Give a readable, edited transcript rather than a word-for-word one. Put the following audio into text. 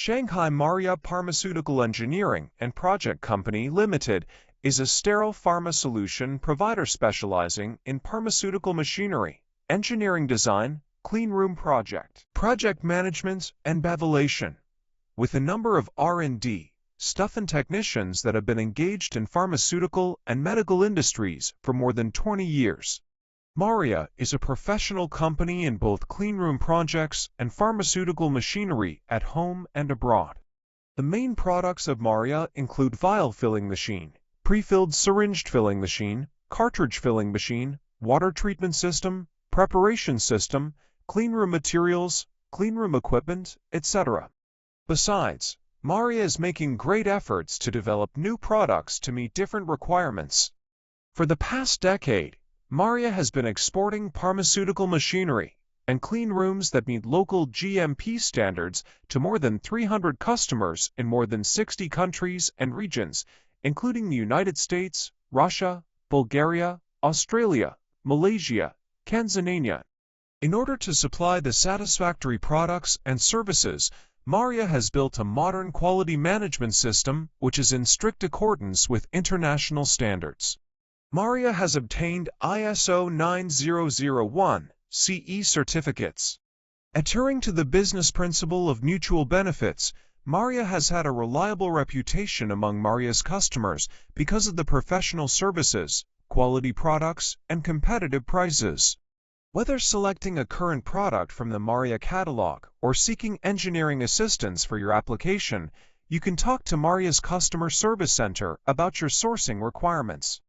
Shanghai Marya Pharmaceutical Engineering and Project Company Limited is a sterile pharma solution provider specializing in pharmaceutical machinery, engineering design, clean room project management, and validation. With a number of R&D, staff and technicians that have been engaged in pharmaceutical and medical industries for more than 20 years. Marya is a professional company in both cleanroom projects and pharmaceutical machinery at home and abroad. The main products of Marya include vial filling machine, pre-filled syringe filling machine, cartridge filling machine, water treatment system, preparation system, cleanroom materials, cleanroom equipment, etc. Besides, Marya is making great efforts to develop new products to meet different requirements. For the past decade, Marya has been exporting pharmaceutical machinery and clean rooms that meet local GMP standards to more than 300 customers in more than 60 countries and regions, including the United States, Russia, Bulgaria, Australia, Malaysia, Tanzania. In order to supply the satisfactory products and services, Marya has built a modern quality management system which is in strict accordance with international standards. Marya has obtained ISO 9001 CE certificates. Adhering to the business principle of mutual benefits, Marya has had a reliable reputation among Marya's customers because of the professional services, quality products, and competitive prices. Whether selecting a current product from the Marya catalog or seeking engineering assistance for your application, you can talk to Marya's customer service center about your sourcing requirements.